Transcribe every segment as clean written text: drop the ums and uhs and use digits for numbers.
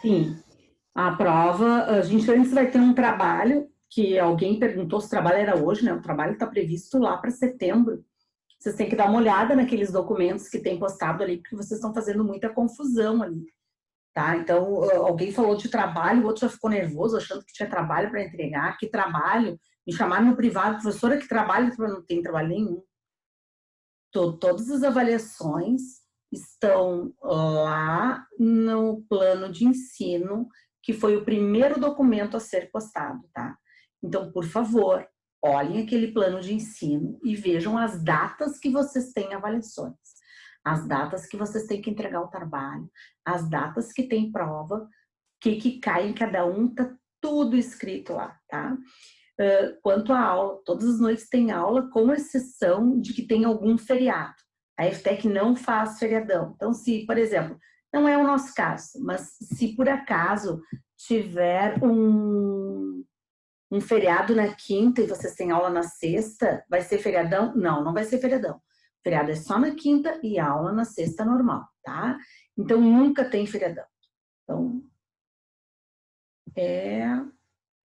Sim, a prova, a gente antes vai ter um trabalho, que alguém perguntou se o trabalho era hoje, né? O trabalho está previsto lá para setembro. Vocês têm que dar uma olhada naqueles documentos que tem postado ali, porque vocês estão fazendo muita confusão ali, tá? Então, alguém falou de trabalho, o outro já ficou nervoso, achando que tinha trabalho para entregar. Que trabalho? Me chamaram no privado, professora, que trabalho? Não tem trabalho nenhum. Todas as avaliações estão lá no plano de ensino, que foi o primeiro documento a ser postado, tá? Então, por favor, olhem aquele plano de ensino e vejam as datas que vocês têm avaliações, as datas que vocês têm que entregar o trabalho, as datas que tem prova, o que cai em cada um, tá tudo escrito lá, tá? Quanto à aula, todas as noites tem aula, com exceção de que tem algum feriado. A FTEC não faz feriadão. Então, se, por exemplo, não é o nosso caso, mas se por acaso tiver um feriado na quinta e vocês têm aula na sexta, vai ser feriadão? Não, não vai ser feriadão. O feriado é só na quinta e aula na sexta normal, tá? Então, nunca tem feriadão. Então,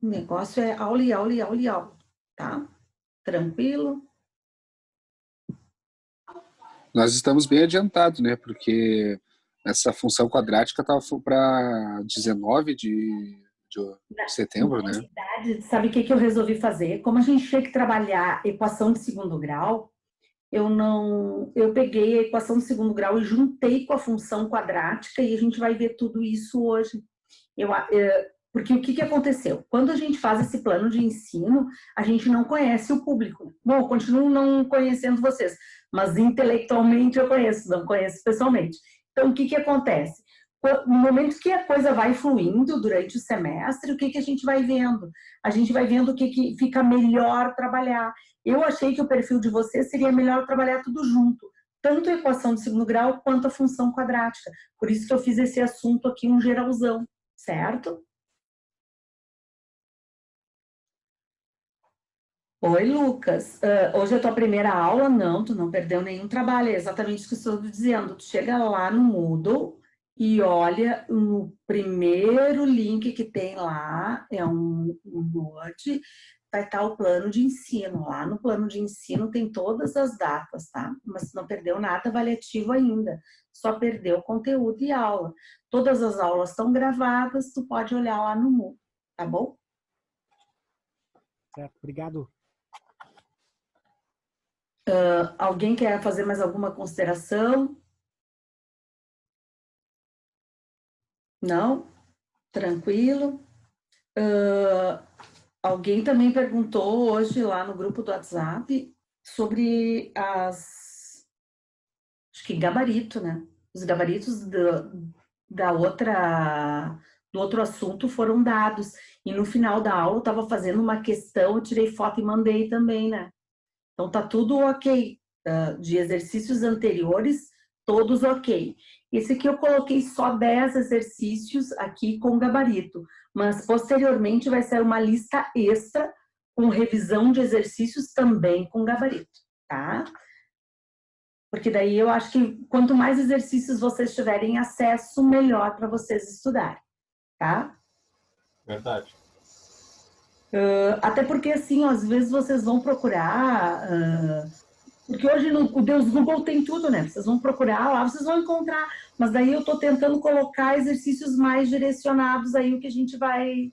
o negócio é aula e aula e aula e aula, tá? Tranquilo? Nós estamos bem adiantados, né? Porque essa função quadrática estava para 19 de setembro, Na né? verdade, sabe o que eu resolvi fazer? Como a gente tinha que trabalhar equação de segundo grau, eu peguei a equação de segundo grau e juntei com a função quadrática e a gente vai ver tudo isso hoje. Porque o que aconteceu? Quando a gente faz esse plano de ensino, a gente não conhece o público. Bom, eu continuo não conhecendo vocês, mas intelectualmente eu conheço, não conheço pessoalmente. Então, o que acontece? No momento que a coisa vai fluindo durante o semestre, o que a gente vai vendo? A gente vai vendo o que fica melhor trabalhar. Eu achei que o perfil de vocês seria melhor trabalhar tudo junto, tanto a equação de segundo grau quanto a função quadrática. Por isso que eu fiz esse assunto aqui, um geralzão, certo? Oi, Lucas. Hoje é a tua primeira aula? Não, tu não perdeu nenhum trabalho. É exatamente isso que eu estou dizendo. Tu chega lá no Moodle e olha no primeiro link que tem lá, é um Word, vai estar o plano de ensino. Lá no plano de ensino tem todas as datas, tá? Mas tu não perdeu nada avaliativo ainda. Só perdeu conteúdo e aula. Todas as aulas estão gravadas, tu pode olhar lá no Moodle, tá bom? Certo, obrigado. Alguém quer fazer mais alguma consideração? Não? Tranquilo. Alguém também perguntou hoje lá no grupo do WhatsApp sobre acho que gabarito, né? Os gabaritos do outro assunto foram dados. E no final da aula eu estava fazendo uma questão, eu tirei foto e mandei também, né? Então tá tudo ok. De exercícios anteriores, todos ok. Esse aqui eu coloquei só 10 exercícios aqui com gabarito, mas posteriormente vai ser uma lista extra com revisão de exercícios também com gabarito, tá? Porque daí eu acho que quanto mais exercícios vocês tiverem acesso, melhor para vocês estudarem, tá? Verdade. Até porque, assim, ó, às vezes vocês vão procurar... porque hoje o Deus Google tem tudo, né? Vocês vão procurar lá, vocês vão encontrar. Mas daí eu estou tentando colocar exercícios mais direcionados aí, o que a gente vai...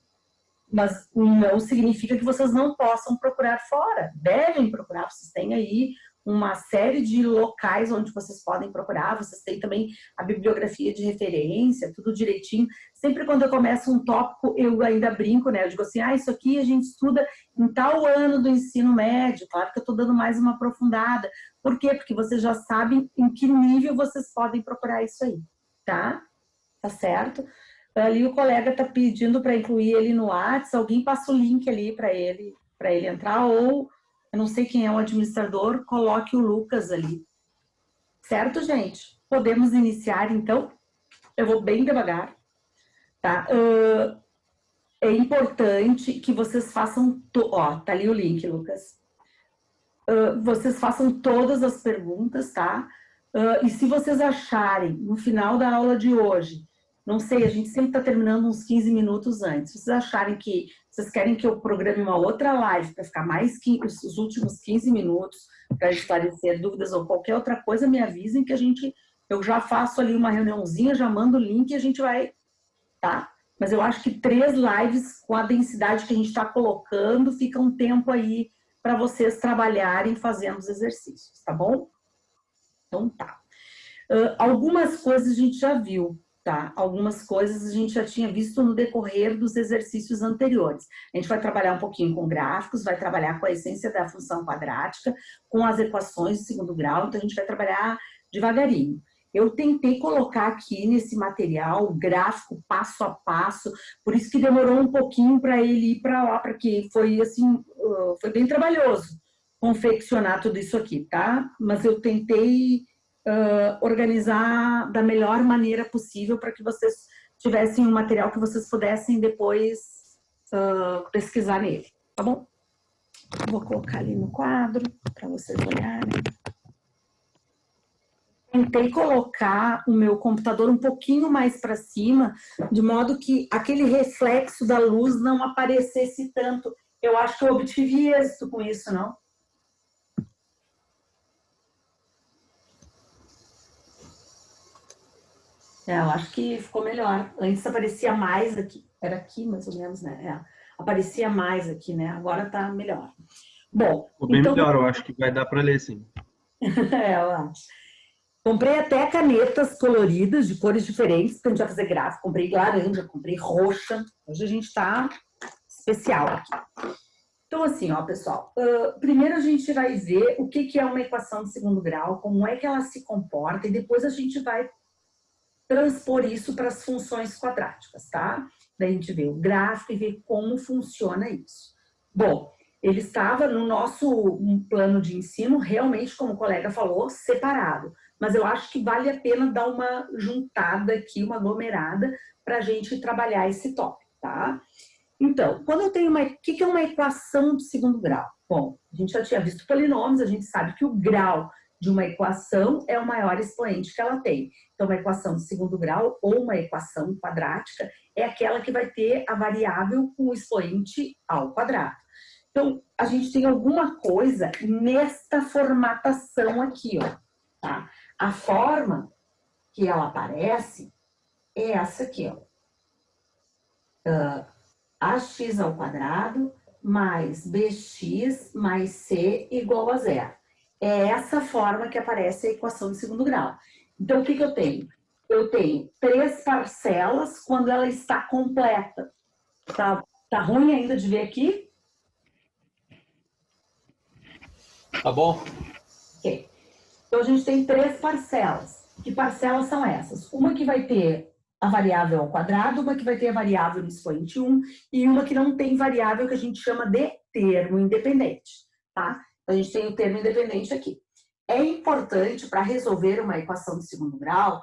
Mas não significa que vocês não possam procurar fora. Devem procurar, vocês têm aí uma série de locais onde vocês podem procurar, vocês têm também a bibliografia de referência, tudo direitinho. Sempre quando eu começo um tópico, eu ainda brinco, né? Eu digo assim, isso aqui a gente estuda em tal ano do ensino médio. Claro que eu estou dando mais uma aprofundada. Por quê? Porque vocês já sabem em que nível vocês podem procurar isso aí, tá? Tá certo? Ali o colega está pedindo para incluir ele no WhatsApp, alguém passa o link ali para ele entrar, ou eu não sei quem é o administrador, coloque o Lucas ali. Certo, gente? Podemos iniciar, então? Eu vou bem devagar, tá? É importante que vocês façam... tá ali o link, Lucas. Vocês façam todas as perguntas, tá? E se vocês acharem, no final da aula de hoje, Não sei, a gente sempre está terminando uns 15 minutos antes. Se vocês acharem que vocês querem que eu programe uma outra live para ficar mais os últimos 15 minutos para esclarecer dúvidas ou qualquer outra coisa, me avisem que eu já faço ali uma reuniãozinha, já mando o link e a gente vai, tá? Mas eu acho que 3 lives com a densidade que a gente está colocando, fica um tempo aí para vocês trabalharem fazendo os exercícios, tá bom? Então tá. Algumas coisas a gente já viu, tá? Algumas coisas a gente já tinha visto no decorrer dos exercícios anteriores. A gente vai trabalhar um pouquinho com gráficos, vai trabalhar com a essência da função quadrática, com as equações de segundo grau, então a gente vai trabalhar devagarinho. Eu tentei colocar aqui nesse material o gráfico passo a passo, por isso que demorou um pouquinho para ele ir para lá, porque foi assim, foi bem trabalhoso confeccionar tudo isso aqui, tá? Mas eu tentei organizar da melhor maneira possível para que vocês tivessem um material que vocês pudessem depois pesquisar nele, tá bom? Vou colocar ali no quadro para vocês olharem. Tentei colocar o meu computador um pouquinho mais para cima, de modo que aquele reflexo da luz não aparecesse tanto. Eu acho que eu obtive êxito com isso, não? Eu acho que ficou melhor. Antes aparecia mais aqui. Era aqui, mais ou menos, né? Aparecia mais aqui, né? Agora tá melhor. Bom, ficou bem então... melhor, eu acho que vai dar para ler, sim. Eu acho. Comprei até canetas coloridas, de cores diferentes, porque a gente vai fazer gráfico. Comprei laranja, comprei roxa. Hoje a gente tá especial aqui. Então, assim, ó, pessoal. Primeiro a gente vai ver o que é uma equação de segundo grau, como é que ela se comporta, e depois a gente vai transpor isso para as funções quadráticas, tá? Daí a gente vê o gráfico e vê como funciona isso. Bom, ele estava no nosso plano de ensino, realmente, como o colega falou, separado. Mas eu acho que vale a pena dar uma juntada aqui, uma aglomerada, para a gente trabalhar esse tópico, tá? Então, quando eu tenho o que é uma equação de segundo grau? Bom, a gente já tinha visto polinômios, a gente sabe que o grau de uma equação é o maior expoente que ela tem. Então, uma equação de segundo grau ou uma equação quadrática é aquela que vai ter a variável com o expoente ao quadrado. Então, a gente tem alguma coisa nesta formatação aqui, ó, tá? A forma que ela aparece é essa aqui, ó. Ax ao quadrado mais bx mais c igual a zero. É essa forma que aparece a equação de segundo grau. Então, o que eu tenho? Eu tenho 3 parcelas quando ela está completa. Tá ruim ainda de ver aqui? Tá bom. Ok. Então, a gente tem 3 parcelas. Que parcelas são essas? Uma que vai ter a variável ao quadrado, uma que vai ter a variável no expoente 1 e uma que não tem variável, que a gente chama de termo independente, tá? A gente tem o termo independente aqui. É importante, para resolver uma equação de segundo grau,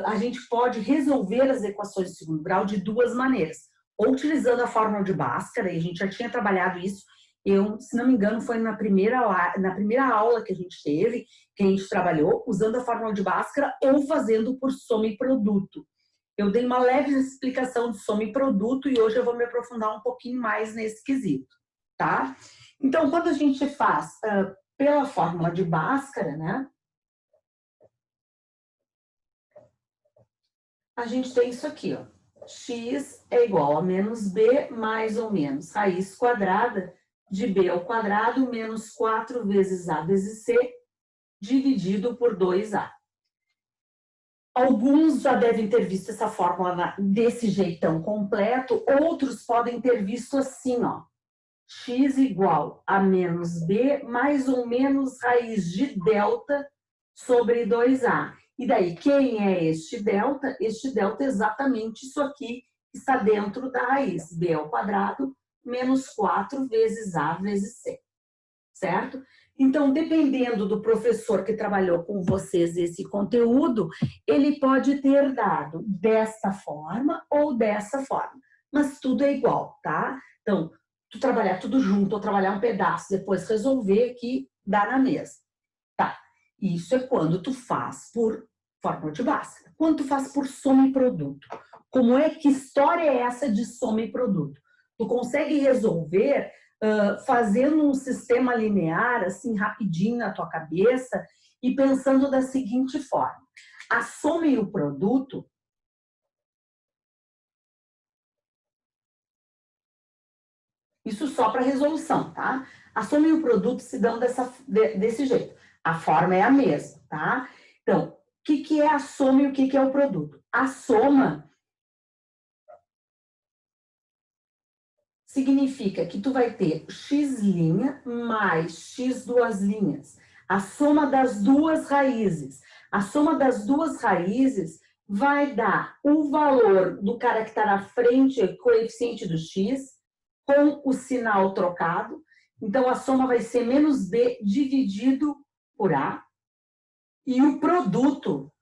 a gente pode resolver as equações de segundo grau de 2 maneiras. Ou utilizando a fórmula de Bhaskara, e a gente já tinha trabalhado isso, se não me engano, foi na primeira aula que a gente teve, que a gente trabalhou, usando a fórmula de Bhaskara ou fazendo por soma e produto. Eu dei uma leve explicação de soma e produto e hoje eu vou me aprofundar um pouquinho mais nesse quesito, tá? Então, quando a gente faz pela fórmula de Bhaskara, né? A gente tem isso aqui, ó. X é igual a menos b mais ou menos raiz quadrada de b ao quadrado menos 4 vezes a vezes c dividido por 2a. Alguns já devem ter visto essa fórmula desse jeitão completo, outros podem ter visto assim, ó. X igual a menos b mais ou menos raiz de delta sobre 2a. E daí, quem é este delta? Este delta é exatamente isso aqui, que está dentro da raiz, b ao quadrado menos 4 vezes a vezes c, certo? Então, dependendo do professor que trabalhou com vocês esse conteúdo, ele pode ter dado desta forma ou dessa forma, mas tudo é igual, tá? Então, tu trabalhar tudo junto ou trabalhar um pedaço, depois resolver que dá na mesma. Tá, isso é quando tu faz por fórmula de Bhaskara. Quando tu faz por soma e produto. Como é que história é essa de soma e produto? Tu consegue resolver fazendo um sistema linear, assim, rapidinho na tua cabeça e pensando da seguinte forma. A soma e o produto, isso só para resolução, tá? A soma e o produto se dão desse jeito. A forma é a mesma, tá? Então, o que é a soma e o que é o produto? A soma significa que tu vai ter x' mais x duas linhas. A soma das duas raízes. A soma das duas raízes vai dar o valor do cara que está na frente, coeficiente do x, com o sinal trocado. Então, a soma vai ser menos b dividido por a. E o produto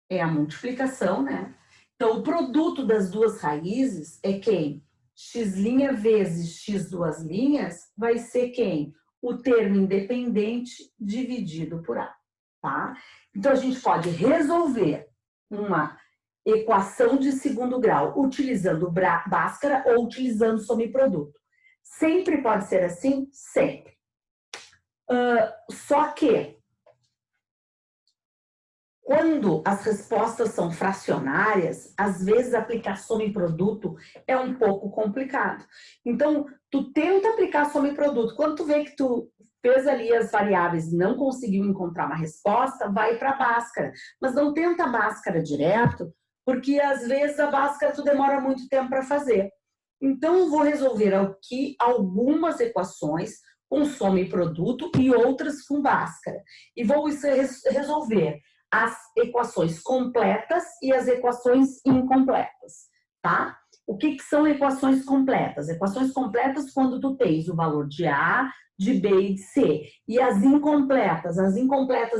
é a multiplicação, né? Então, o produto das duas raízes é quem? X' vezes x duas linhas vai ser quem? O termo independente dividido por a, tá? Então, a gente pode resolver uma equação de segundo grau utilizando Bhaskara ou utilizando soma e produto. Sempre pode ser assim? Sempre. Só que quando as respostas são fracionárias, às vezes aplicar soma e produto é um pouco complicado. Então, tu tenta aplicar soma e produto. Quando tu vê que tu fez ali as variáveis e não conseguiu encontrar uma resposta, vai para a Bhaskara. Mas não tenta a Bhaskara direto, porque às vezes a Bhaskara tu demora muito tempo para fazer. Então, eu vou resolver aqui algumas equações com soma e produto e outras com Bhaskara. E vou resolver as equações completas e as equações incompletas, tá? O que são equações completas? Equações completas quando tu tens o valor de A, de B e de C. E as incompletas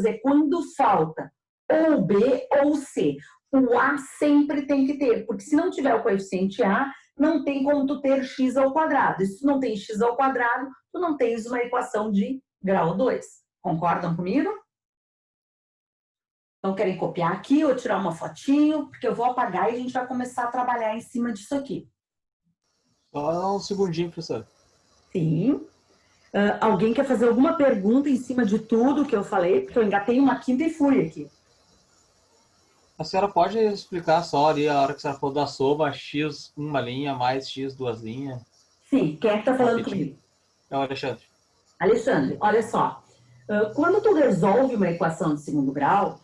é quando falta ou B ou C. O A sempre tem que ter, porque se não tiver o coeficiente A, não tem como tu ter x ao quadrado. E se tu não tem x ao quadrado, tu não tens uma equação de grau 2. Concordam comigo? Então, querem copiar aqui ou tirar uma fotinho? Porque eu vou apagar e a gente vai começar a trabalhar em cima disso aqui. Só um segundinho, professor. Sim. Alguém quer fazer alguma pergunta em cima de tudo que eu falei? Porque eu engatei uma quinta e fui aqui. A senhora pode explicar só ali a hora que a senhora falou da soma, x uma linha mais x duas linhas? Sim, quem é que está falando comigo? É o Alexandre. Alexandre, olha só. Quando tu resolve uma equação de segundo grau,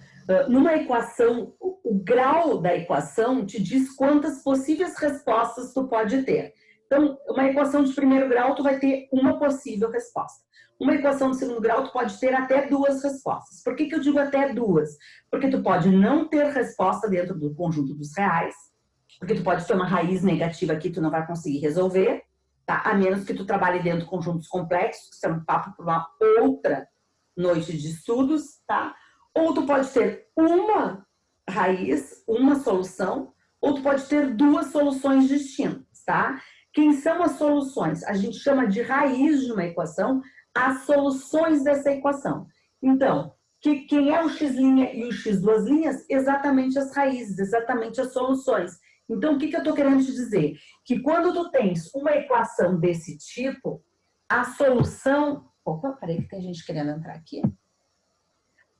numa equação, o grau da equação te diz quantas possíveis respostas tu pode ter. Então, uma equação de primeiro grau, tu vai ter uma possível resposta. Uma equação de segundo grau, tu pode ter até duas respostas. Por que eu digo até duas? Porque tu pode não ter resposta dentro do conjunto dos reais, porque tu pode ter uma raiz negativa que tu não vai conseguir resolver, tá? A menos que tu trabalhe dentro de conjuntos complexos, que isso é um papo para uma outra noite de estudos, tá? Ou tu pode ter uma raiz, uma solução, ou tu pode ter duas soluções distintas, tá? Quem são as soluções? A gente chama de raiz de uma equação as soluções dessa equação. Então, quem é o x' e o x duas linhas? Exatamente as raízes, exatamente as soluções. Então, o que eu estou querendo te dizer? Que quando tu tens uma equação desse tipo, a solução... Opa, peraí que tem gente querendo entrar aqui.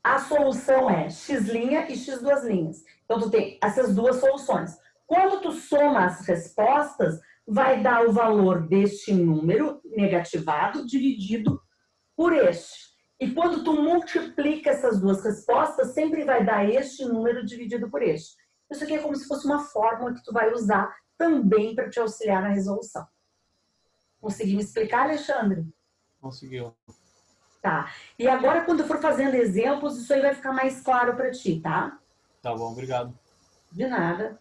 A solução é x' e x duas linhas. Então, tu tem essas duas soluções. Quando tu soma as respostas, vai dar o valor deste número negativado dividido por este. E quando tu multiplica essas duas respostas, sempre vai dar este número dividido por este. Isso aqui é como se fosse uma fórmula que tu vai usar também para te auxiliar na resolução. Consegui me explicar, Alexandre? Conseguiu. Tá. E agora, quando eu for fazendo exemplos, isso aí vai ficar mais claro para ti, tá? Tá bom, obrigado. De nada.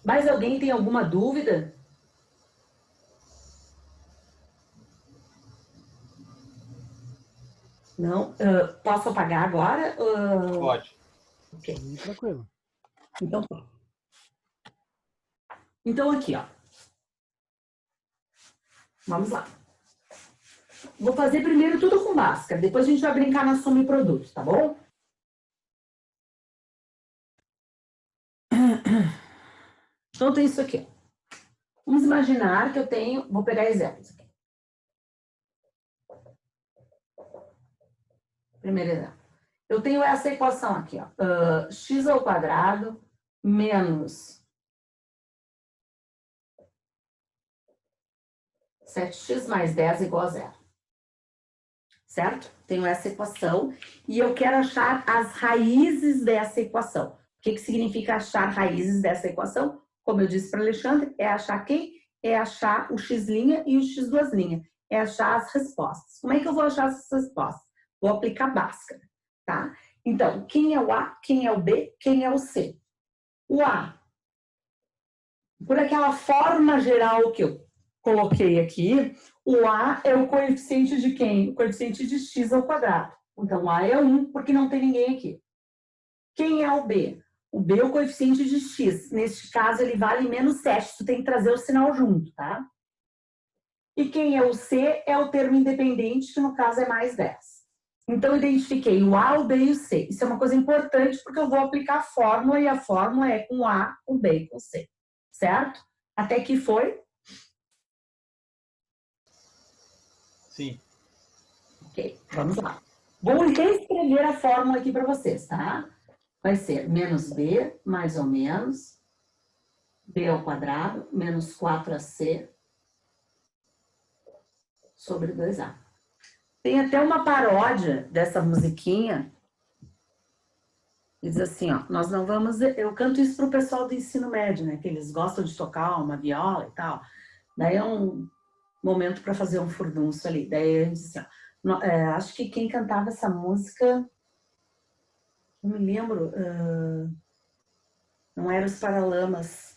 Mais alguém tem alguma dúvida? Não? Posso apagar agora? Pode. Ok. Tranquilo. Então, tá. Então, aqui, ó. Vamos lá. Vou fazer primeiro tudo com Bhaskara, depois a gente vai brincar na soma e produto, tá bom? Então, tem isso aqui. Vamos imaginar que eu tenho... Vou pegar exemplos aqui. Primeiro exemplo. Eu tenho essa equação aqui, ó. X ao quadrado menos 7x mais 10 igual a zero. Certo? Tenho essa equação e eu quero achar as raízes dessa equação. O que significa achar raízes dessa equação? Como eu disse para Alexandre, é achar quem? É achar o x' e o x2'. É achar as respostas. Como é que eu vou achar essas respostas? Vou aplicar Bhaskara, tá? Então, quem é o A, quem é o B, quem é o C? O A, por aquela forma geral que eu coloquei aqui, o A é o coeficiente de quem? O coeficiente de x ao quadrado. Então, o A é 1, porque não tem ninguém aqui. Quem é o B? O B é o coeficiente de x. Neste caso, ele vale menos 7. Tu tem que trazer o sinal junto, tá? E quem é o C? É o termo independente, que no caso é mais 10. Então, eu identifiquei o A, o B e o C. Isso é uma coisa importante, porque eu vou aplicar a fórmula, e a fórmula é com A, com B e com C. Certo? Até que foi? Sim. Ok, vamos lá. Vou reescrever a fórmula aqui para vocês, tá? Vai ser menos B, mais ou menos, B ao quadrado, menos 4AC, sobre 2A. Tem até uma paródia dessa musiquinha. Diz assim, ó, nós não vamos... Eu canto isso pro pessoal do ensino médio, né? Que eles gostam de tocar uma viola e tal. Daí é um momento para fazer um furdunço ali. Daí a gente diz assim, ó, acho que quem cantava essa música... Não me lembro... não era os Paralamas,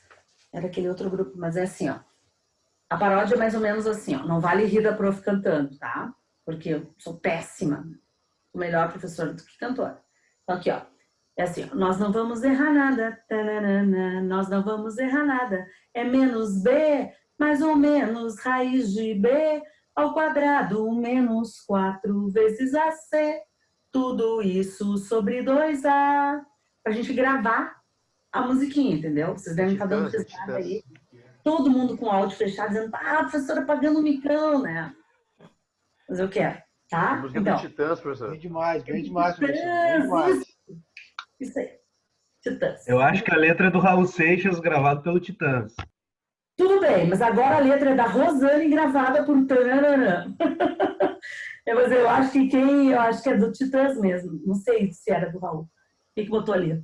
era aquele outro grupo, mas é assim, ó. A paródia é mais ou menos assim, ó. Não vale rir da prof cantando, tá? Porque eu sou péssima. O melhor professor do que cantora. Então, aqui, ó. É assim, ó. Nós não vamos errar nada. Tananana, nós não vamos errar nada. É menos B, mais ou menos raiz de B ao quadrado menos 4 vezes AC. Tudo isso sobre 2A. Pra gente gravar a musiquinha, entendeu? Vocês devem estar dando risada aí. Todo mundo com o áudio fechado, dizendo, ah, a professora pagando o micão, né? Mas eu quero, tá? A música do Titãs, professor. Bem demais, professor. Bem demais. Isso aí. Titãs. Eu acho que a letra é do Raul Seixas, gravado pelo Titãs. Tudo bem, mas agora a letra é da Rosane, gravada por Tananã. Mas eu acho que é do Titãs mesmo. Não sei se era do Raul. O que botou ali?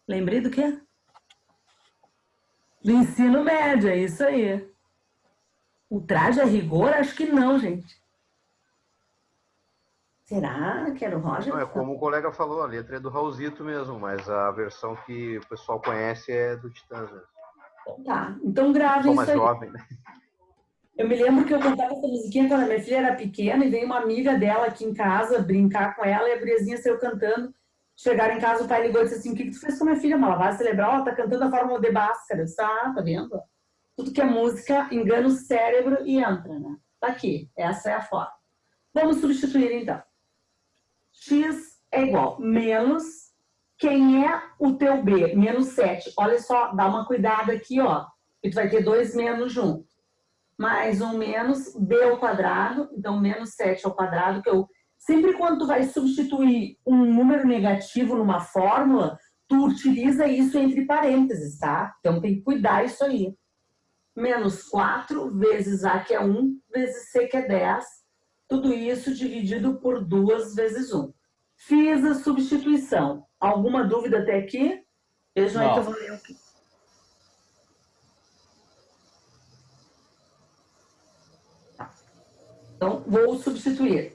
Lembrei do quê? Do ensino médio, é isso aí. O traje a rigor? Acho que não, gente. Será que era o Roger? Não, é como o colega falou, a letra é do Raulzito mesmo, mas a versão que o pessoal conhece é do Titãs mesmo. Tá, então gravem isso mais aí. jovem, né? Eu me lembro que eu cantava essa musiquinha quando a minha filha era pequena e veio uma amiga dela aqui em casa brincar com ela e a guriazinha saiu cantando. Chegaram em casa, o pai ligou e disse assim, o que tu fez com a minha filha? Ela vai celebrar, ela tá cantando a fórmula de Bhaskara. Eu disse, tá vendo? Tudo que é música engana o cérebro e entra, né? Tá aqui, essa é a fórmula. Vamos substituir então. X é igual menos, quem é o teu B? Menos 7. Olha só, dá uma cuidada aqui, ó. E tu vai ter 2 menos junto. Mais um menos B ao quadrado, então menos 7 ao quadrado, que eu... Sempre quando tu vai substituir um número negativo numa fórmula, tu utiliza isso entre parênteses, tá? Então tem que cuidar isso aí. Menos 4 vezes A, que é 1, vezes C, que é 10. Tudo isso dividido por 2 vezes 1. Fiz a substituição. Alguma dúvida até aqui? Vejam aí que eu vou ler aqui. Tá. Então, vou substituir.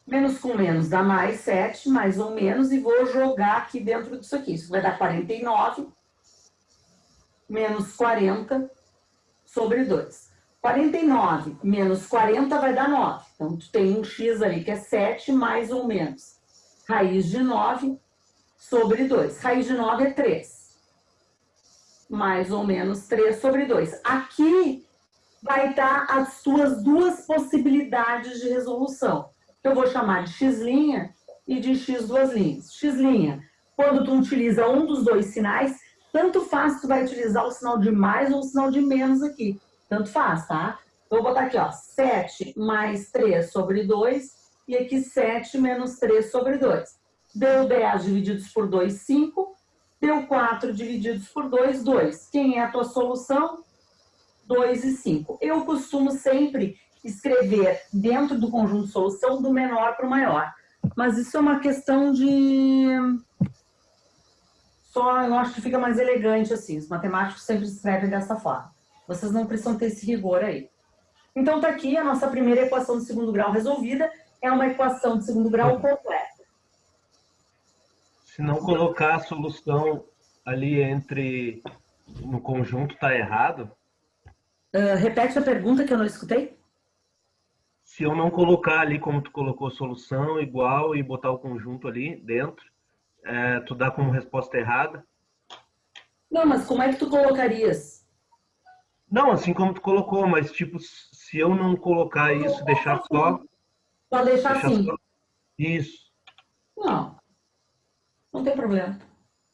Menos com menos dá mais 7, mais ou menos, e vou jogar aqui dentro disso aqui. Isso vai dar 49, menos 40 sobre 2. 49 menos 40 vai dar 9. Então, tu tem um x ali que é 7, mais ou menos. Raiz de 9 sobre 2. Raiz de 9 é 3. Mais ou menos 3 sobre 2. Aqui vai estar as tuas duas possibilidades de resolução. Eu vou chamar de x' e de x duas linhas. X', quando tu utiliza um dos dois sinais, Tanto faz se tu vai utilizar o sinal de mais ou o sinal de menos aqui. Tanto faz, tá? Então, eu vou botar aqui, ó, 7 mais 3 sobre 2, e aqui 7 menos 3 sobre 2. Deu 10 divididos por 2, 5. Deu 4 divididos por 2, 2. Quem é a tua solução? 2 e 5. Eu costumo sempre escrever dentro do conjunto de solução do menor para o maior. Mas isso é uma questão de... Só eu acho que fica mais elegante assim. Os matemáticos sempre escrevem dessa forma. Vocês não precisam ter esse rigor aí. Então, tá aqui a nossa primeira equação de segundo grau resolvida. É uma equação de segundo grau completa. Se não colocar a solução ali no conjunto, tá errado? Repete a pergunta que eu não escutei. Se eu não colocar ali como tu colocou a solução igual e botar o conjunto ali dentro, tu dá como resposta errada? Não, mas como é que tu colocarias? Não, assim como tu colocou, mas tipo, se eu não colocar isso, deixar só... Só deixar assim. Só... Isso. Não. Não tem problema.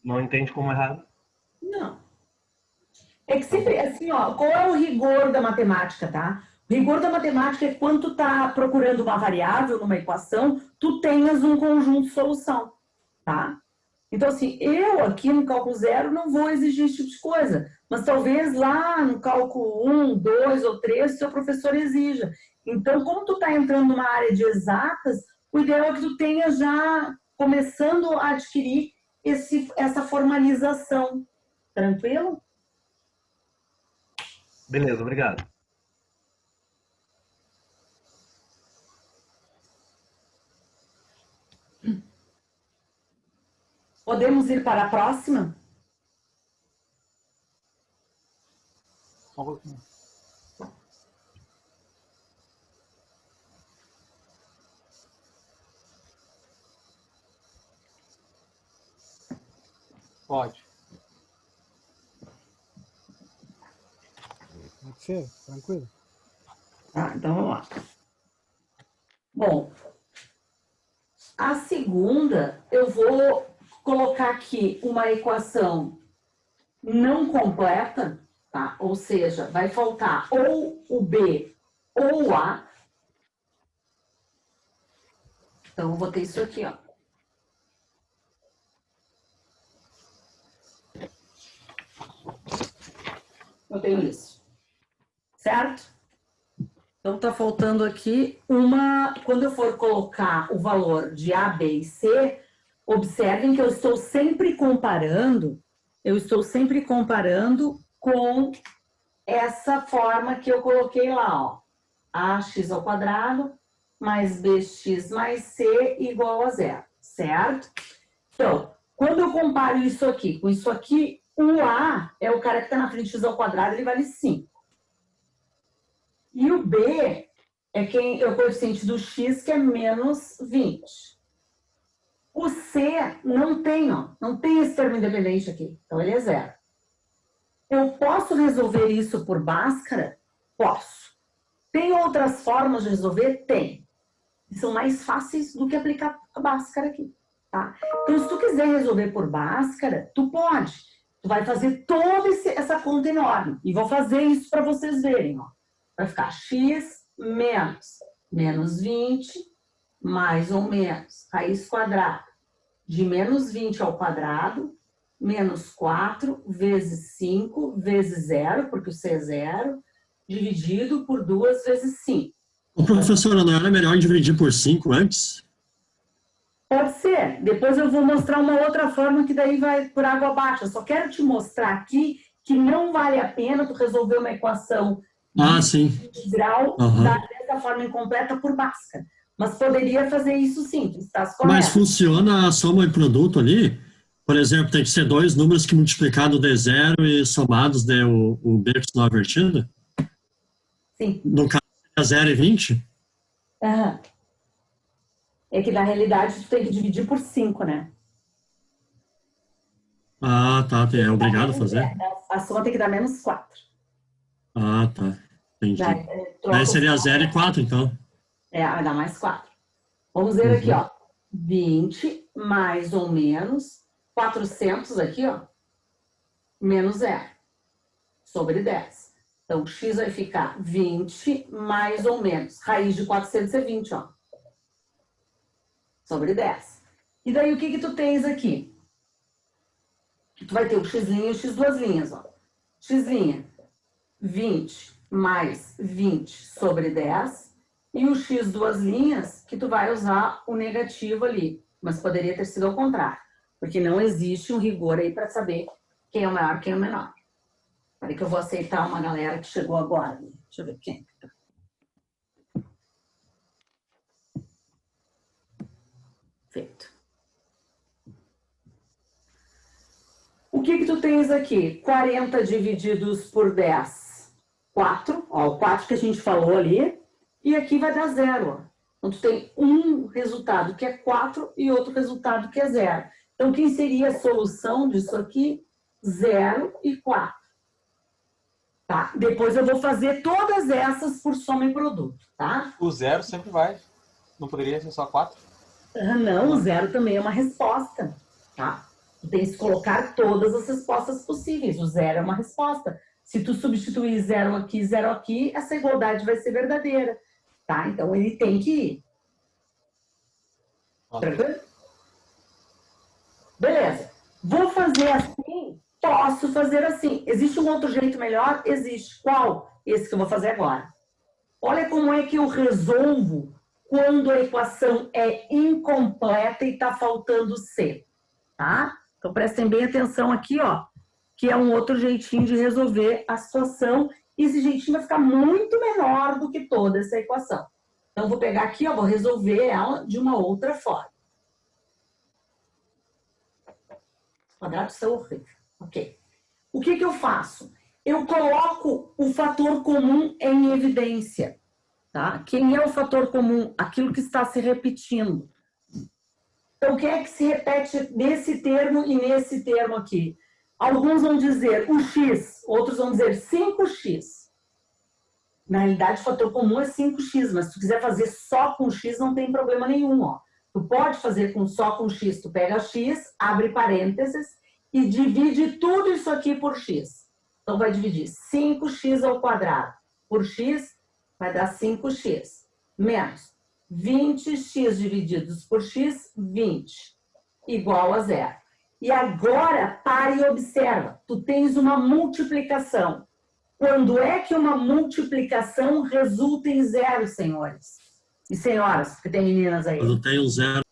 Não entende como errado? Não. É que sempre, assim, ó, qual é o rigor da matemática, tá? O rigor da matemática é quando tu tá procurando uma variável numa equação, tu tenhas um conjunto de solução, tá? Então, assim, eu aqui no cálculo 0 não vou exigir esse tipo de coisa, mas talvez lá no cálculo 1, 2 ou 3 o seu professor exija. Então, como tu tá entrando numa área de exatas, o ideal é que tu tenha já começando a adquirir essa formalização. Tranquilo? Beleza, obrigado. Podemos ir para a próxima? Só um pouquinho. Pode. Pode ser, tranquilo. Tá, então vamos lá. Bom, a segunda, eu vou colocar aqui uma equação não completa, tá? Ou seja, vai faltar ou o B ou o A. Então, eu vou ter isso aqui, ó. Eu tenho isso. Certo? Então, tá faltando aqui uma... Quando eu for colocar o valor de A, B e C, observem que eu estou sempre comparando com essa forma que eu coloquei lá, ó. Ax ao quadrado mais bx mais c igual a 0, certo? Então, quando eu comparo isso aqui com isso aqui, o A é o cara que está na frente de x ao quadrado, ele vale 5. E o B é o coeficiente do x, que é menos 20. O C não tem, ó, não tem esse termo independente aqui, então ele é 0. Eu posso resolver isso por Bhaskara? Posso. Tem outras formas de resolver? Tem. São mais fáceis do que aplicar a Bhaskara aqui, tá? Então, se tu quiser resolver por Bhaskara, tu pode. Tu vai fazer toda essa conta enorme. E vou fazer isso para vocês verem, ó. Vai ficar x menos 20 mais ou menos raiz quadrada de menos 20 ao quadrado menos 4 vezes 5 vezes 0, porque o c é 0, dividido por 2 vezes 5. Ô, professora, não era melhor dividir por 5 antes? Pode ser. Depois eu vou mostrar uma outra forma que daí vai por água abaixo. Eu só quero te mostrar aqui que não vale a pena tu resolver uma equação Sim. de grau dessa forma incompleta por Bhaskara. Mas poderia fazer isso sim, tu estás correto. Mas funciona a soma e produto ali? Por exemplo, tem que ser dois números que multiplicado dê 0 e somados dê o B que não invertido? Sim. No caso, seria 0 e 20? Aham. É que na realidade tu tem que dividir por 5, né? Ah, tá. É obrigado a fazer? A soma tem que dar menos 4. Ah, tá. Entendi. Daí Aí seria 0 e 4, então. Vai dar mais 4. Vamos ver aqui, ó. 20 mais ou menos 400 aqui, ó. menos 0, sobre 10. Então, x vai ficar 20 mais ou menos. Raiz de 420, ó. Sobre 10. E daí, o que tu tens aqui? Tu vai ter o x' e o x duas linhas, ó. X', 20 mais 20 sobre 10. E o x duas linhas, que tu vai usar o negativo ali. Mas poderia ter sido ao contrário. Porque não existe um rigor aí para saber quem é o maior e quem é o menor. Peraí que eu vou aceitar uma galera que chegou agora. Deixa eu ver quem. Feito. O que tu tens aqui? 40 divididos por 10. 4. Ó, o 4 que a gente falou ali. E aqui vai dar 0. Ó. Então, tu tem um resultado que é 4 e outro resultado que é 0. Então, quem seria a solução disso aqui? 0 e 4. Tá? Depois eu vou fazer todas essas por soma e produto, tá? O 0 sempre vai. Não poderia ser só 4? Não, o 0 também é uma resposta, tá? Tu tens que colocar todas as respostas possíveis. O 0 é uma resposta. Se tu substituir 0 aqui, essa igualdade vai ser verdadeira, tá? Então, ele tem que ir. Tranquilo? Beleza. Vou fazer assim... Posso fazer assim. Existe um outro jeito melhor? Existe. Qual? Esse que eu vou fazer agora. Olha como é que eu resolvo quando a equação é incompleta e está faltando C. Tá? Então, prestem bem atenção aqui, ó, que é um outro jeitinho de resolver a situação. E esse jeitinho vai ficar muito menor do que toda essa equação. Então, vou pegar aqui, ó, vou resolver ela de uma outra forma. Os quadrados são horríveis. Ok. O que eu faço? Eu coloco o fator comum em evidência. Tá? Quem é o fator comum? Aquilo que está se repetindo. Então, o que é que se repete nesse termo e nesse termo aqui? Alguns vão dizer o x, outros vão dizer 5x. Na realidade, o fator comum é 5x, mas se tu quiser fazer só com x, não tem problema nenhum. Ó. Tu pode fazer só com x. Tu pega x, abre parênteses, e divide tudo isso aqui por x. Então, vai dividir 5x ao quadrado por x, vai dar 5x. Menos 20x divididos por x, 20. Igual a 0. E agora, para e observa. Tu tens uma multiplicação. Quando é que uma multiplicação resulta em 0, senhores? E senhoras, porque tem meninas aí. Quando tem um 0.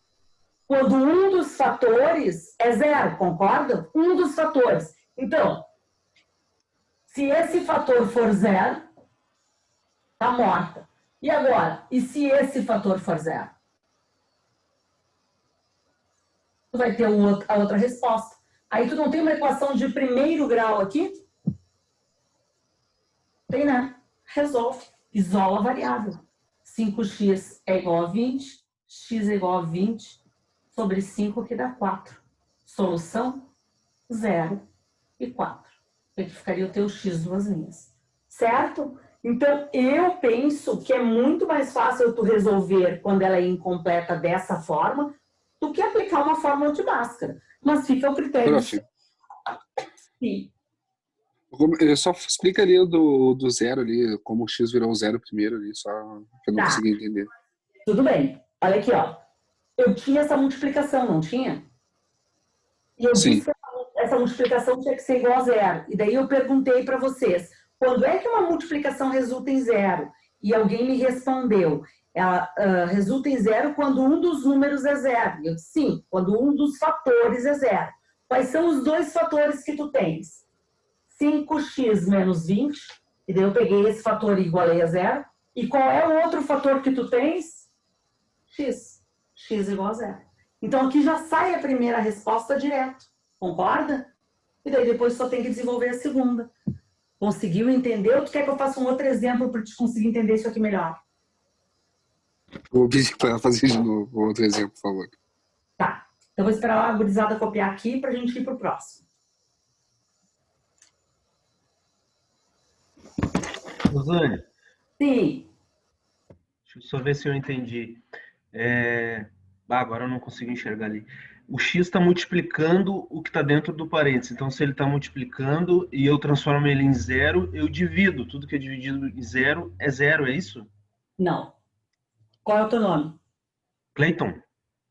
Quando um dos fatores é 0, concordam? Um dos fatores. Então, se esse fator for 0, tá morta. E agora? E se esse fator for 0? Tu vai ter a outra resposta. Aí tu não tem uma equação de primeiro grau aqui? Tem, né? Resolve. Isola a variável. 5x é igual a 20, x é igual a 20, sobre 5 que dá 4. Solução, 0 e 4. Aqui ficaria o teu x duas linhas. Certo? Então, eu penso que é muito mais fácil tu resolver quando ela é incompleta dessa forma do que aplicar uma fórmula de Bhaskara. Mas fica o critério. Prof. Sim. Só explica ali do 0 ali, como o x virou 0 primeiro ali, só que eu não consegui entender. Tudo bem. Olha aqui, ó. Eu tinha essa multiplicação, não tinha? E eu disse que essa multiplicação tinha que ser igual a 0. E daí eu perguntei para vocês, quando é que uma multiplicação resulta em 0? E alguém me respondeu, ela resulta em 0 quando um dos números é 0. Eu disse, sim, quando um dos fatores é 0. Quais são os dois fatores que tu tens? 5x menos 20, e daí eu peguei esse fator e igualei a 0. E qual é o outro fator que tu tens? X. X igual a 0. Então, aqui já sai a primeira resposta direto. Concorda? E daí depois só tem que desenvolver a segunda. Conseguiu entender? Ou tu quer que eu faça um outro exemplo para te conseguir entender isso aqui melhor? Vou pedir para fazer de novo outro exemplo, por favor. Tá. Então, vou esperar a gurizada copiar aqui para a gente ir para o próximo. Rosane. Sim. Deixa eu só ver se eu entendi. Agora eu não consigo enxergar ali. o x está multiplicando o que está dentro do parênteses. Então, se ele está multiplicando e eu transformo ele em zero, eu divido. Tudo que é dividido em zero, é isso? Não. Qual é o teu nome? Clayton.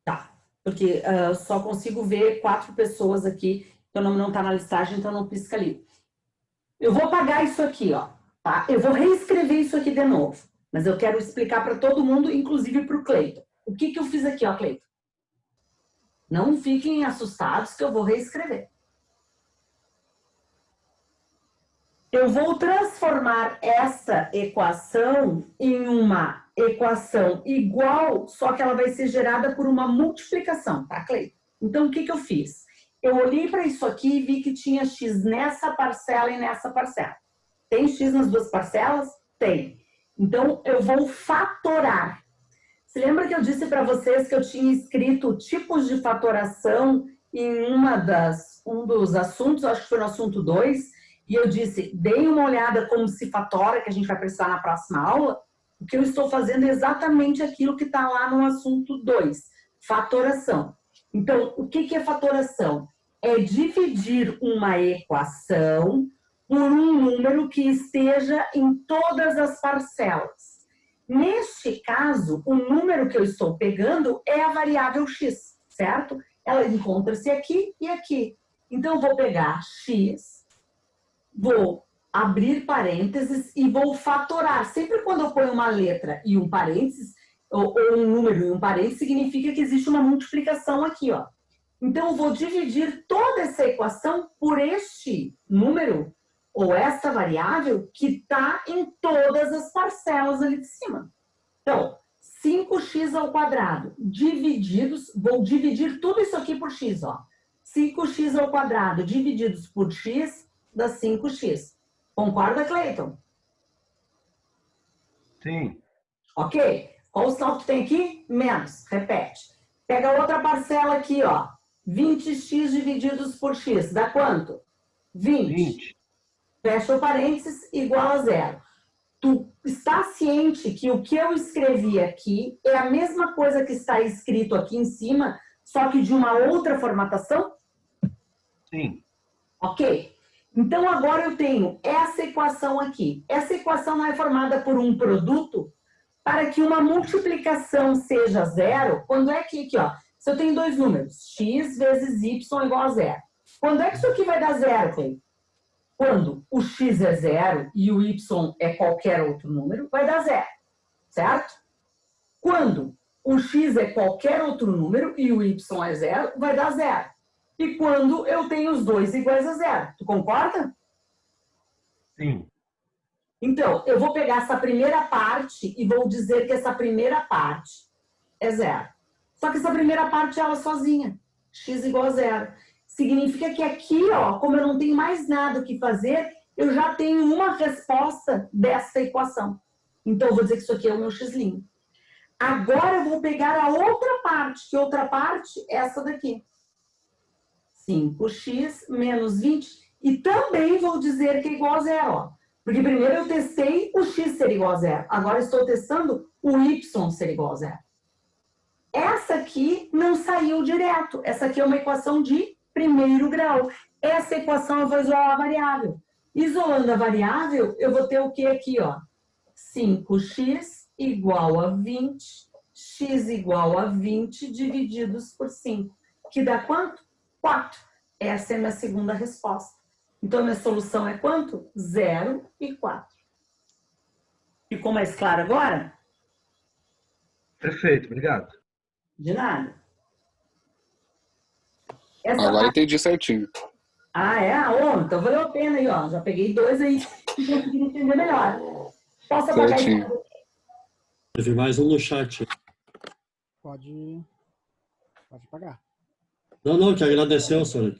Tá. Porque só consigo ver 4 pessoas aqui. Teu nome não está na listagem, então não pisca ali. Eu vou apagar isso aqui, ó. Tá? Eu vou reescrever isso aqui de novo. Mas eu quero explicar para todo mundo, inclusive para o Cleiton. O que eu fiz aqui, ó, Cleiton? Não fiquem assustados que eu vou reescrever. Eu vou transformar essa equação em uma equação igual, só que ela vai ser gerada por uma multiplicação, tá, Cleiton? Então, o que eu fiz? Eu olhei para isso aqui e vi que tinha x nessa parcela e nessa parcela. Tem x nas duas parcelas? Tem. Então, eu vou fatorar. Você lembra que eu disse para vocês que eu tinha escrito tipos de fatoração em um dos assuntos, acho que foi no assunto 2, e eu disse, deem uma olhada como se fatora, que a gente vai precisar na próxima aula. O que eu estou fazendo é exatamente aquilo que está lá no assunto 2, fatoração. Então, o que é fatoração? É dividir uma equação por um número que esteja em todas as parcelas. Neste caso, o número que eu estou pegando é a variável x, certo? Ela encontra-se aqui e aqui. Então, eu vou pegar x, vou abrir parênteses e vou fatorar. Sempre quando eu ponho uma letra e um parênteses, ou um número e um parênteses, significa que existe uma multiplicação aqui, ó. Então, eu vou dividir toda essa equação por este número, ou essa variável, que está em todas as parcelas ali de cima. Então, 5x ao quadrado divididos, vou dividir tudo isso aqui por x, ó. 5x ao quadrado divididos por x dá 5x. Concorda, Cleiton? Sim. Ok. Qual o sinal que tem aqui? Menos. Repete. Pega outra parcela aqui, ó. 20x divididos por x. Dá quanto? 20. Fecha o parênteses, igual a 0. Tu está ciente que o que eu escrevi aqui é a mesma coisa que está escrito aqui em cima, só que de uma outra formatação? Sim. Ok. Então, agora eu tenho essa equação aqui. Essa equação é formada por um produto para que uma multiplicação seja 0. Quando é que aqui, ó, se eu tenho dois números, x vezes y igual a 0. Quando é que isso aqui vai dar 0, Cleiton? Quando o x é 0 e o y é qualquer outro número, vai dar 0, certo? Quando o x é qualquer outro número e o y é 0, vai dar 0. E quando eu tenho os dois iguais a 0. Tu concorda? Sim. Então, eu vou pegar essa primeira parte e vou dizer que essa primeira parte é 0. Só que essa primeira parte é ela sozinha. X igual a 0. Significa que aqui, ó, como eu não tenho mais nada o que fazer, eu já tenho uma resposta dessa equação. Então, eu vou dizer que isso aqui é o meu x'. Agora, eu vou pegar a outra parte. Que outra parte? Essa daqui. 5x menos 20. E também vou dizer que é igual a 0, ó. Porque primeiro eu testei o x ser igual a 0. Agora estou testando o y ser igual a 0. Essa aqui não saiu direto. Essa aqui é uma equação de primeiro grau. Essa equação eu vou isolar a variável. Isolando a variável, eu vou ter o que aqui, ó? 5x igual a 20, x igual a 20 divididos por 5. Que dá quanto? 4. Essa é a minha segunda resposta. Então, a minha solução é quanto? 0 e 4. Ficou mais claro agora? Perfeito, obrigado. De nada. Agora entendi certinho. Ah, é? Oh, então valeu a pena aí, ó. Já peguei 2 aí e consegui entender melhor. Posso apagar isso? Teve mais um no chat. Pode pagar. Não, que agradeceu, senhor,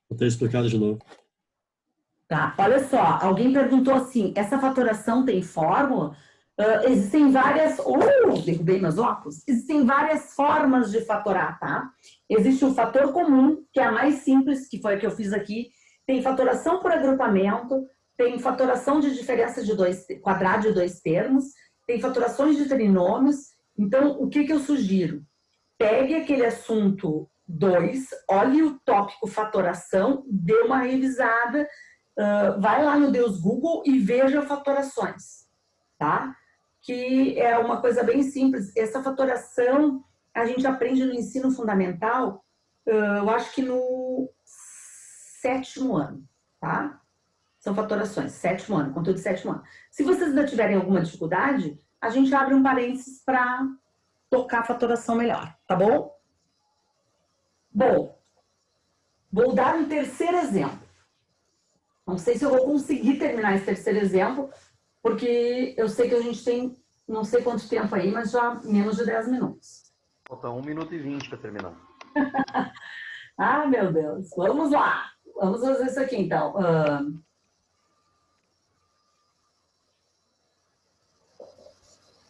por ter explicado de novo. Tá, olha só. Alguém perguntou assim, essa fatoração tem fórmula? Existem várias... derrubei meus óculos. Existem várias formas de fatorar, tá? Existe o fator comum, que é a mais simples, que foi a que eu fiz aqui. Tem fatoração por agrupamento, tem fatoração de diferença de quadrado de dois termos, tem fatorações de trinômios. Então, o que eu sugiro? Pegue aquele assunto 2, olhe o tópico fatoração, dê uma revisada, vai lá no Deus Google e veja fatorações, tá? Que é uma coisa bem simples. Essa fatoração a gente aprende no ensino fundamental, eu acho que no 7º ano, tá? São fatorações, 7º ano, conteúdo de 7º ano. Se vocês ainda tiverem alguma dificuldade, a gente abre um parênteses para tocar a fatoração melhor, tá bom? Bom, vou dar um terceiro exemplo. Não sei se eu vou conseguir terminar esse terceiro exemplo, porque eu sei que a gente tem não sei quanto tempo aí, mas já menos de 10 minutos. Falta 1 minuto e 20 para terminar. Ah, meu Deus. Vamos lá. Vamos fazer isso aqui, então.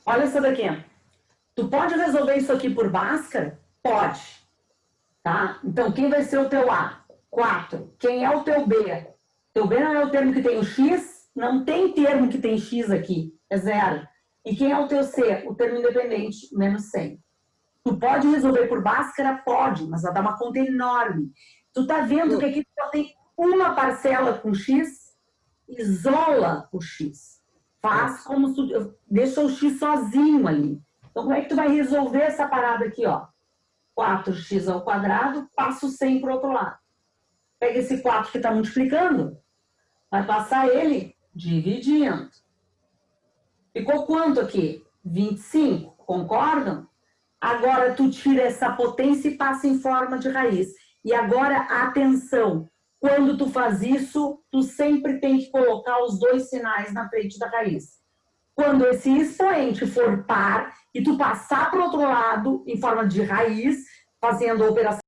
Olha essa daqui. Tu pode resolver isso aqui por Bhaskara? Pode. Tá? Então, quem vai ser o teu A? 4. Quem é o teu B? Teu B não é o termo que tem o X? Não tem termo que tem X aqui. É 0. E quem é o teu C? O termo independente, menos 100. Tu pode resolver por Bhaskara? Pode, mas vai dar uma conta enorme. Tu tá vendo que aqui só tem uma parcela com X? Isola o X. Faz como se tu deixa o X sozinho ali. Então, como é que tu vai resolver essa parada aqui, ó? 4x², passa o 100 para o outro lado. Pega esse 4 que está multiplicando, vai passar ele dividindo. Ficou quanto aqui? 25, concordam? Agora, tu tira essa potência e passa em forma de raiz. E agora, atenção, quando tu faz isso, tu sempre tem que colocar os 2 sinais na frente da raiz. Quando esse expoente for par e tu passar para o outro lado em forma de raiz, fazendo a operação